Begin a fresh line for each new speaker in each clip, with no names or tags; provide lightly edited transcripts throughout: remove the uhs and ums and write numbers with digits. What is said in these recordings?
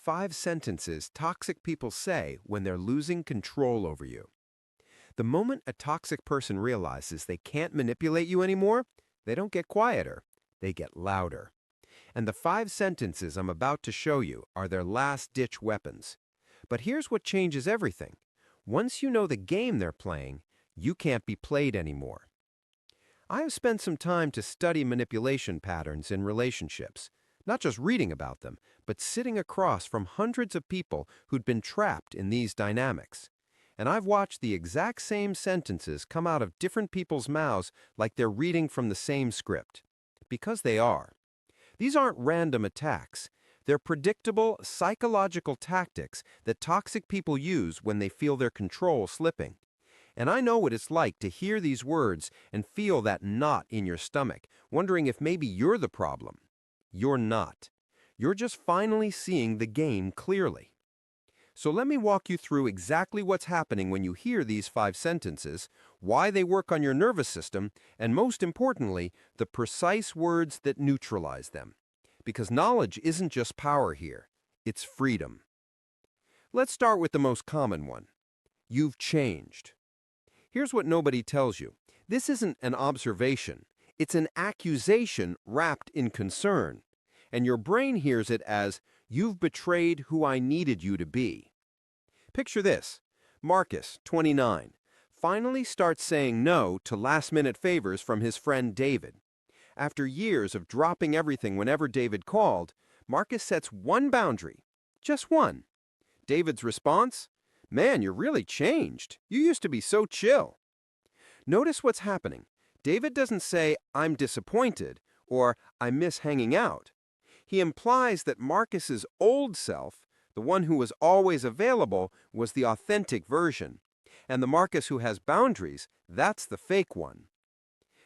5 sentences toxic people say when they're losing control over you. The moment a toxic person realizes they can't manipulate you anymore, they don't get quieter, they get louder. And the 5 sentences I'm about to show you are their last-ditch weapons. But here's what changes everything. Once you know the game they're playing, you can't be played anymore. I have spent some time to study manipulation patterns in relationships, not just reading about them, but sitting across from hundreds of people who'd been trapped in these dynamics. And I've watched the exact same sentences come out of different people's mouths like they're reading from the same script. Because they are. These aren't random attacks. They're predictable psychological tactics that toxic people use when they feel their control slipping. And I know what it's like to hear these words and feel that knot in your stomach, wondering if maybe you're the problem. You're not. You're just finally seeing the game clearly. So let me walk you through exactly what's happening when you hear these 5 sentences, why they work on your nervous system, and most importantly, the precise words that neutralize them. Because knowledge isn't just power here, it's freedom. Let's start with the most common one. You've changed. Here's what nobody tells you. This isn't an observation. It's an accusation wrapped in concern. And your brain hears it as, you've betrayed who I needed you to be. Picture this. Marcus, 29, finally starts saying no to last-minute favors from his friend David. After years of dropping everything whenever David called, Marcus sets one boundary. Just one. David's response? Man, you're really changed. You used to be so chill. Notice what's happening. David doesn't say, I'm disappointed, or I miss hanging out. He implies that Marcus's old self, the one who was always available, was the authentic version. And the Marcus who has boundaries, that's the fake one.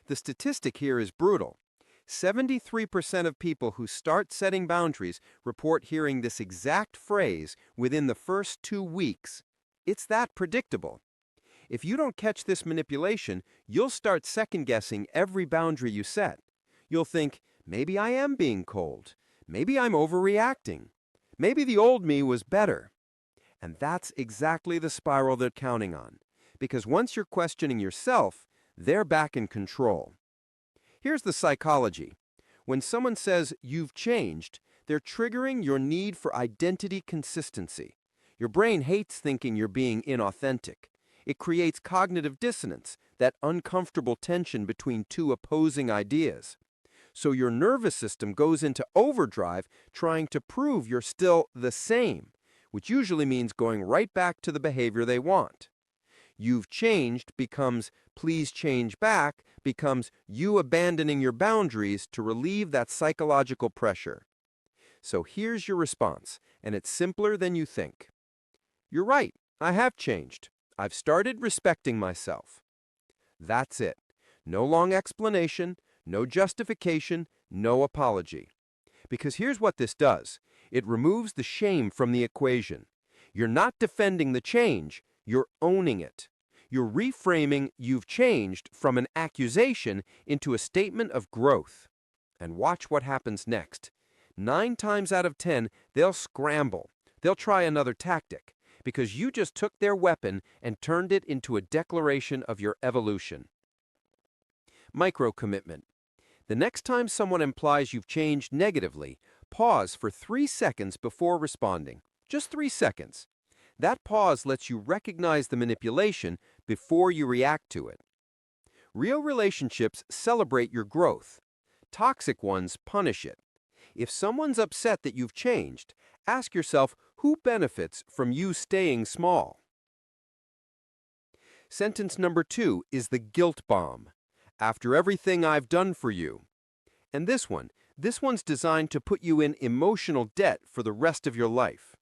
The statistic here is brutal. 73% of people who start setting boundaries report hearing this exact phrase within the first 2 weeks. It's that predictable. If you don't catch this manipulation, you'll start second-guessing every boundary you set. You'll think, maybe I am being cold. Maybe I'm overreacting. Maybe the old me was better. And that's exactly the spiral they're counting on. Because once you're questioning yourself, they're back in control. Here's the psychology. When someone says you've changed, they're triggering your need for identity consistency. Your brain hates thinking you're being inauthentic. It creates cognitive dissonance, that uncomfortable tension between two opposing ideas. So your nervous system goes into overdrive trying to prove you're still the same, which usually means going right back to the behavior they want. You've changed becomes please change back becomes you abandoning your boundaries to relieve that psychological pressure. So here's your response, and it's simpler than you think. You're right, I have changed. I've started respecting myself. That's it. No long explanation, no justification, no apology. Because here's what this does. It removes the shame from the equation. You're not defending the change, you're owning it. You're reframing you've changed from an accusation into a statement of growth. And watch what happens next. 9 times out of 10, they'll scramble. They'll try another tactic, because you just took their weapon and turned it into a declaration of your evolution. Micro-commitment. The next time someone implies you've changed negatively, pause for 3 seconds before responding. Just 3 seconds. That pause lets you recognize the manipulation before you react to it. Real relationships celebrate your growth. Toxic ones punish it. If someone's upset that you've changed, ask yourself who benefits from you staying small. Sentence number 2 is the guilt bomb. After everything I've done for you. And this one's designed to put you in emotional debt for the rest of your life.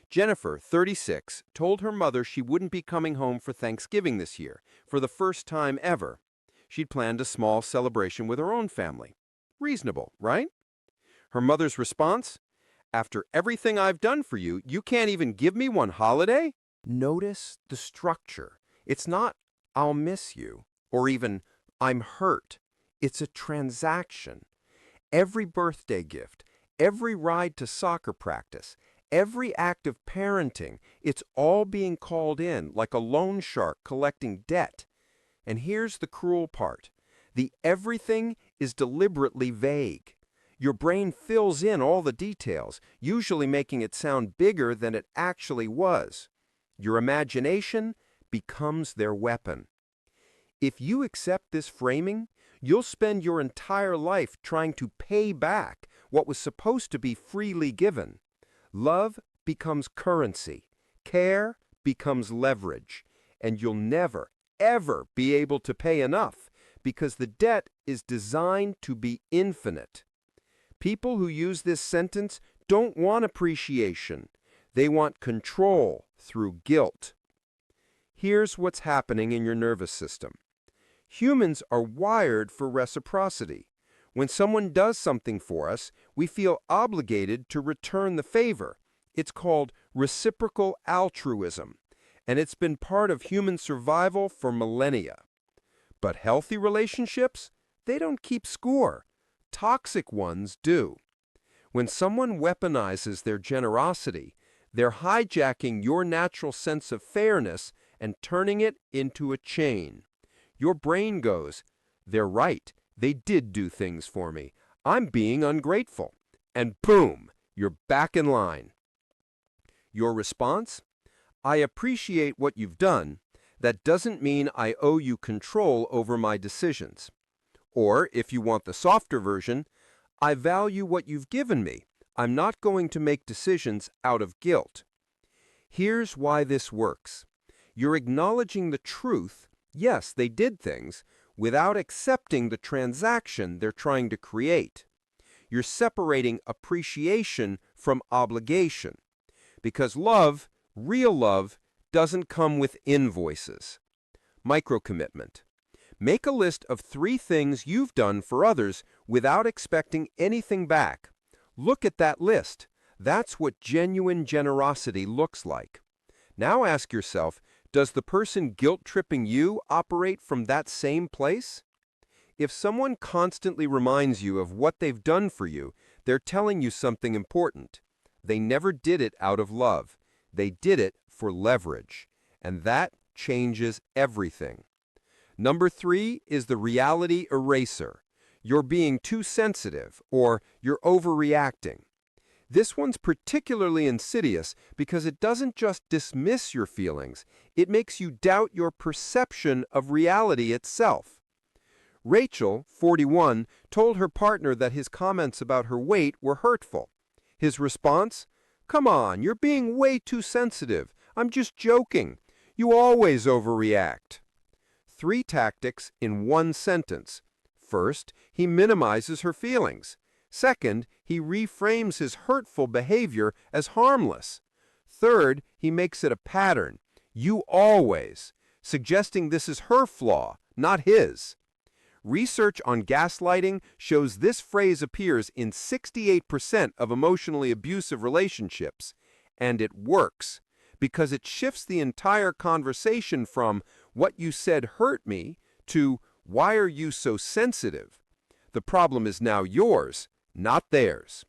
Jennifer, 36, told her mother she wouldn't be coming home for Thanksgiving this year, for the first time ever. She'd planned a small celebration with her own family. Reasonable, right? Her mother's response? After everything I've done for you, you can't even give me one holiday? Notice the structure. It's not, I'll miss you, or even, I'm hurt. It's a transaction. Every birthday gift, every ride to soccer practice, Every act of parenting, it's all being called in like a loan shark collecting debt. And here's the cruel part. The everything is deliberately vague. Your brain fills in all the details, usually making it sound bigger than it actually was. Your imagination becomes their weapon. If you accept this framing, you'll spend your entire life trying to pay back what was supposed to be freely given. Love becomes currency, care becomes leverage, and you'll never, ever be able to pay enough because the debt is designed to be infinite. People who use this sentence don't want appreciation. They want control through guilt. Here's what's happening in your nervous system. Humans are wired for reciprocity. When someone does something for us, we feel obligated to return the favor. It's called reciprocal altruism, and it's been part of human survival for millennia. But healthy relationships, they don't keep score. Toxic ones do. When someone weaponizes their generosity, they're hijacking your natural sense of fairness and turning it into a chain. Your brain goes, "They're right. They did do things for me. I'm being ungrateful." And boom, you're back in line. Your response? "I appreciate what you've done. That doesn't mean I owe you control over my decisions." Or, if you want the softer version, "I value what you've given me. I'm not going to make decisions out of guilt." Here's why this works. You're acknowledging the truth, yes, they did things, without accepting the transaction they're trying to create. You're separating appreciation from obligation. Because love, real love, doesn't come with invoices. Microcommitment. Make a list of 3 things you've done for others without expecting anything back. Look at that list. That's what genuine generosity looks like. Now ask yourself, does the person guilt-tripping you operate from that same place? If someone constantly reminds you of what they've done for you, they're telling you something important. They never did it out of love. They did it for leverage. And that changes everything. Number 3 is the reality eraser. You're being too sensitive, or you're overreacting. This one's particularly insidious because it doesn't just dismiss your feelings, it makes you doubt your perception of reality itself. Rachel, 41, told her partner that his comments about her weight were hurtful. His response? "Come on, you're being way too sensitive. I'm just joking. You always overreact." 3 tactics in one sentence. First, he minimizes her feelings. Second, he reframes his hurtful behavior as harmless. Third, he makes it a pattern. "You always," suggesting this is her flaw, not his. Research on gaslighting shows this phrase appears in 68% of emotionally abusive relationships, and it works because it shifts the entire conversation from "what you said hurt me" to "why are you so sensitive?" The problem is now yours, not theirs.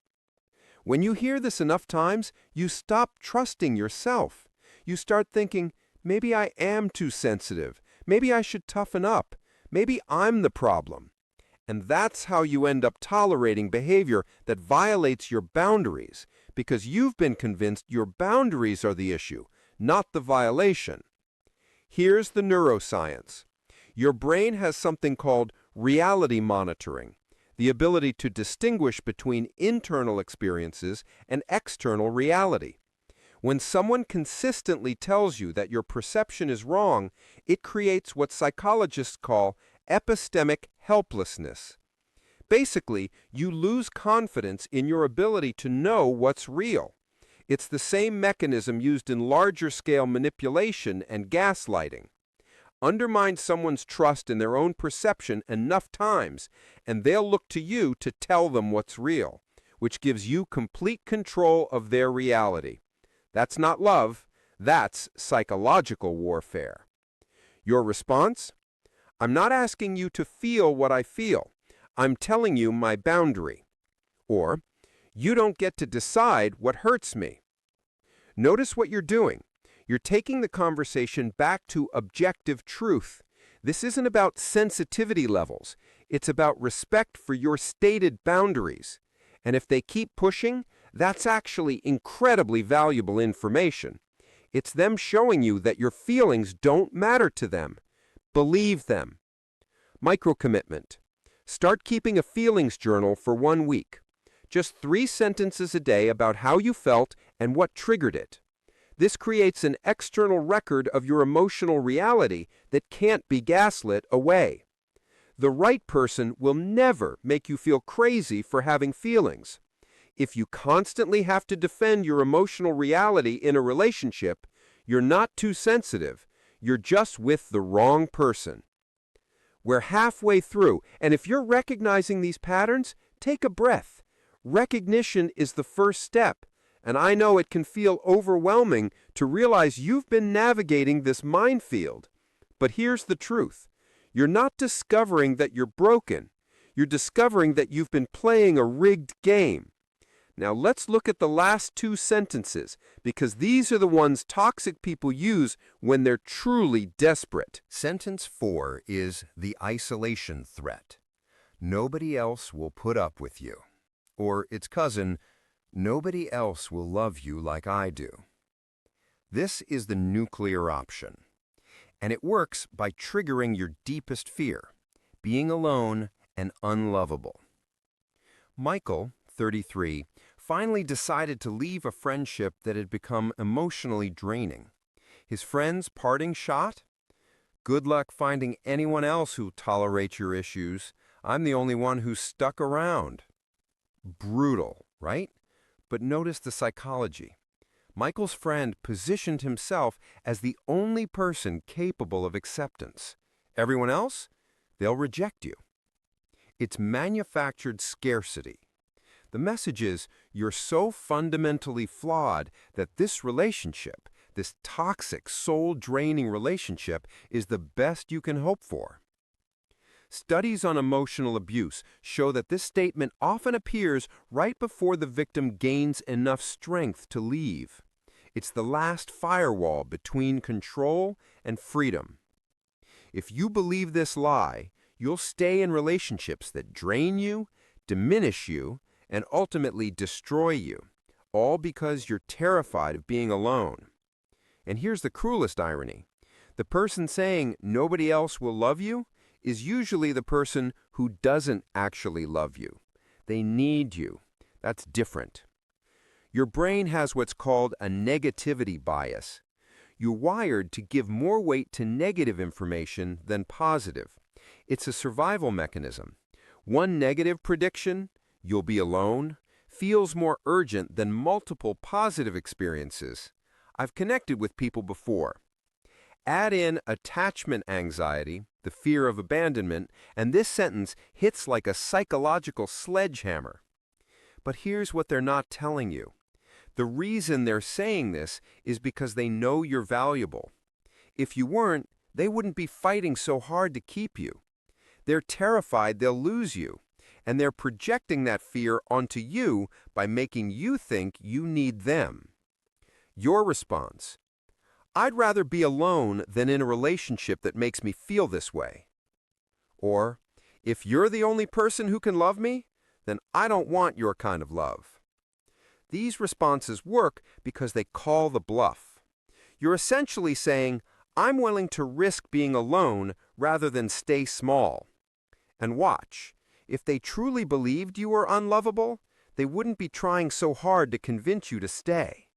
When you hear this enough times, you stop trusting yourself. You start thinking, maybe I am too sensitive. Maybe I should toughen up. Maybe I'm the problem. And that's how you end up tolerating behavior that violates your boundaries, because you've been convinced your boundaries are the issue, not the violation. Here's the neuroscience. Your brain has something called reality monitoring, the ability to distinguish between internal experiences and external reality. When someone consistently tells you that your perception is wrong, it creates what psychologists call epistemic helplessness. Basically, you lose confidence in your ability to know what's real. It's the same mechanism used in larger-scale manipulation and gaslighting. Undermine someone's trust in their own perception enough times, and they'll look to you to tell them what's real, which gives you complete control of their reality. That's not love, that's psychological warfare. Your response? "I'm not asking you to feel what I feel. I'm telling you my boundary." Or, "You don't get to decide what hurts me." Notice what you're doing. You're taking the conversation back to objective truth. This isn't about sensitivity levels. It's about respect for your stated boundaries. And if they keep pushing, that's actually incredibly valuable information. It's them showing you that your feelings don't matter to them. Believe them. Microcommitment. Start keeping a feelings journal for 1 week. Just 3 sentences a day about how you felt and what triggered it. This creates an external record of your emotional reality that can't be gaslit away. The right person will never make you feel crazy for having feelings. If you constantly have to defend your emotional reality in a relationship, you're not too sensitive. You're just with the wrong person. We're halfway through, and if you're recognizing these patterns, take a breath. Recognition is the first step, and I know it can feel overwhelming to realize you've been navigating this minefield. But here's the truth. You're not discovering that you're broken. You're discovering that you've been playing a rigged game. Now let's look at the last 2 sentences, because these are the ones toxic people use when they're truly desperate. Sentence 4 is the isolation threat. Nobody else will put up with you. Or its cousin, nobody else will love you like I do. This is the nuclear option. And it works by triggering your deepest fear, being alone and unlovable. Michael, 33, finally decided to leave a friendship that had become emotionally draining. His friend's parting shot? Good luck finding anyone else who tolerates your issues. I'm the only one who's stuck around. Brutal, right? But notice the psychology. Michael's friend positioned himself as the only person capable of acceptance. Everyone else? They'll reject you. It's manufactured scarcity. The message is, you're so fundamentally flawed that this relationship, this toxic, soul-draining relationship, is the best you can hope for. Studies on emotional abuse show that this statement often appears right before the victim gains enough strength to leave. It's the last firewall between control and freedom. If you believe this lie, you'll stay in relationships that drain you, diminish you, and ultimately destroy you, all because you're terrified of being alone. And here's the cruelest irony. The person saying nobody else will love you is usually the person who doesn't actually love you. They need you. That's different. Your brain has what's called a negativity bias. You're wired to give more weight to negative information than positive. It's a survival mechanism. One negative prediction, you'll be alone, feels more urgent than multiple positive experiences. I've connected with people before. Add in attachment anxiety, the fear of abandonment, and this sentence hits like a psychological sledgehammer. But here's what they're not telling you. The reason they're saying this is because they know you're valuable. If you weren't, they wouldn't be fighting so hard to keep you. They're terrified they'll lose you, and they're projecting that fear onto you by making you think you need them. Your response: I'd rather be alone than in a relationship that makes me feel this way. Or, if you're the only person who can love me, then I don't want your kind of love. These responses work because they call the bluff. You're essentially saying, I'm willing to risk being alone rather than stay small. And watch, if they truly believed you were unlovable, they wouldn't be trying so hard to convince you to stay.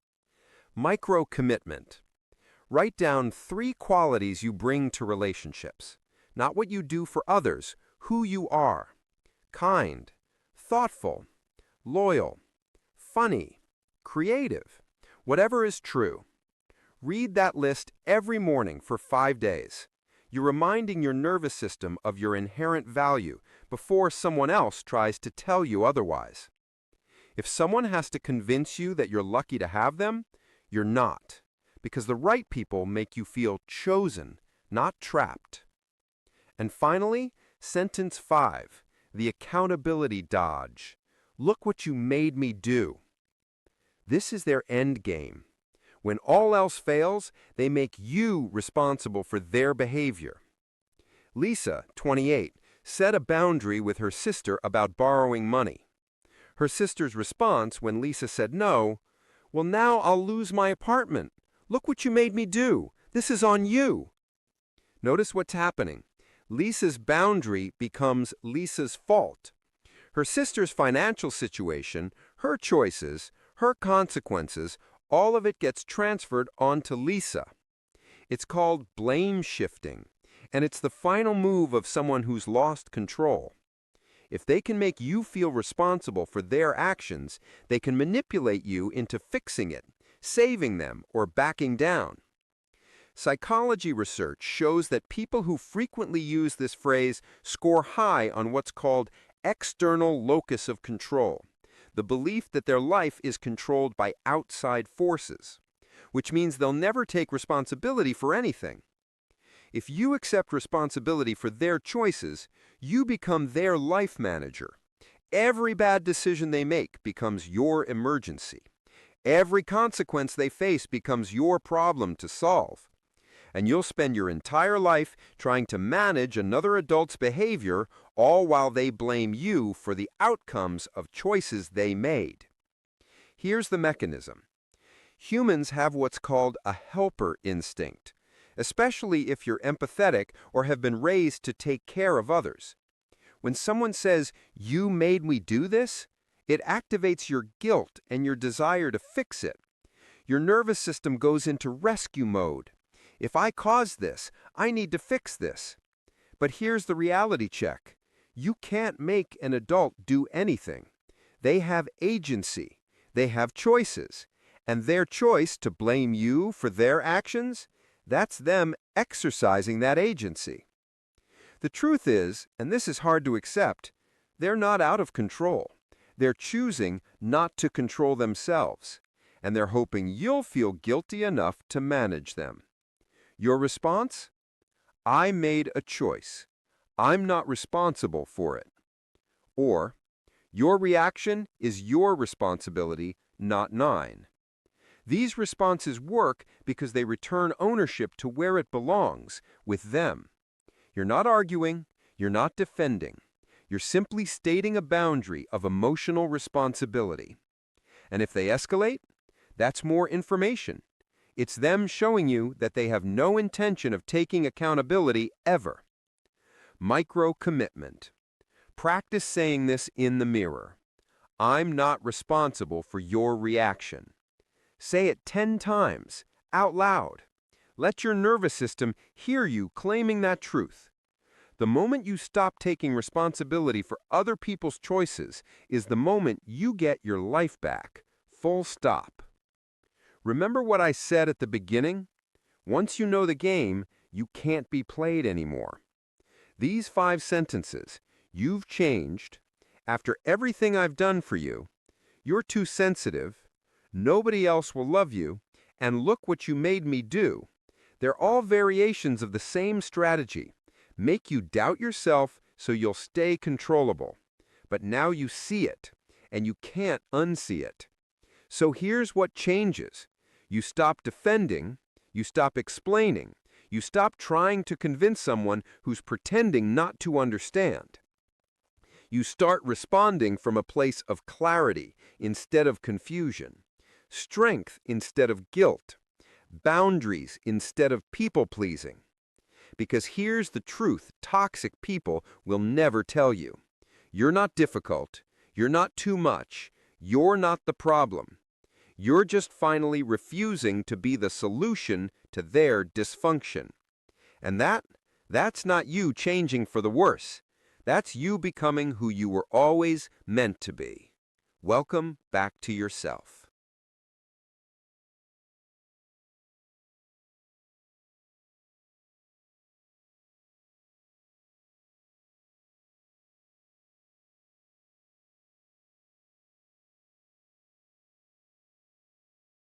Micro-commitment. Write down 3 qualities you bring to relationships. Not what you do for others, who you are. Kind, thoughtful, loyal, funny, creative, whatever is true. Read that list every morning for 5 days. You're reminding your nervous system of your inherent value before someone else tries to tell you otherwise. If someone has to convince you that you're lucky to have them, you're not, because the right people make you feel chosen, not trapped. And finally, sentence 5, the accountability dodge. Look what you made me do. This is their end game. When all else fails, they make you responsible for their behavior. Lisa, 28, set a boundary with her sister about borrowing money. Her sister's response when Lisa said no, "Well, now I'll lose my apartment. Look what you made me do. This is on you." Notice what's happening. Lisa's boundary becomes Lisa's fault. Her sister's financial situation, her choices, her consequences, all of it gets transferred onto Lisa. It's called blame shifting, and it's the final move of someone who's lost control. If they can make you feel responsible for their actions, they can manipulate you into fixing it, saving them, or backing down. Psychology research shows that people who frequently use this phrase score high on what's called external locus of control, the belief that their life is controlled by outside forces, which means they'll never take responsibility for anything. If you accept responsibility for their choices, you become their life manager. Every bad decision they make becomes your emergency. Every consequence they face becomes your problem to solve. And you'll spend your entire life trying to manage another adult's behavior, all while they blame you for the outcomes of choices they made. Here's the mechanism. Humans have what's called a helper instinct, especially if you're empathetic or have been raised to take care of others. When someone says, "You made me do this," it activates your guilt and your desire to fix it. Your nervous system goes into rescue mode. If I caused this, I need to fix this. But here's the reality check. You can't make an adult do anything. They have agency. They have choices. And their choice to blame you for their actions, that's them exercising that agency. The truth is, and this is hard to accept, they're not out of control. They're choosing not to control themselves, and they're hoping you'll feel guilty enough to manage them. Your response? I made a choice. I'm not responsible for it. Or, your reaction is your responsibility, not mine. These responses work because they return ownership to where it belongs, with them. You're not arguing, you're not defending. You're simply stating a boundary of emotional responsibility. And if they escalate, that's more information. It's them showing you that they have no intention of taking accountability ever. Micro-commitment. Practice saying this in the mirror. I'm not responsible for your reaction. Say it 10 times, out loud. Let your nervous system hear you claiming that truth. The moment you stop taking responsibility for other people's choices is the moment you get your life back. Full stop. Remember what I said at the beginning? Once you know the game, you can't be played anymore. These 5 sentences, you've changed, after everything I've done for you, you're too sensitive, nobody else will love you, and look what you made me do. They're all variations of the same strategy. Make you doubt yourself so you'll stay controllable. But now you see it, and you can't unsee it. So here's what changes. You stop defending, you stop explaining, you stop trying to convince someone who's pretending not to understand. You start responding from a place of clarity instead of confusion, strength instead of guilt, boundaries instead of people-pleasing. Because here's the truth toxic people will never tell you. You're not difficult, you're not too much, you're not the problem. You're just finally refusing to be the solution to their dysfunction. And that's not you changing for the worse. That's you becoming who you were always meant to be. Welcome back to yourself.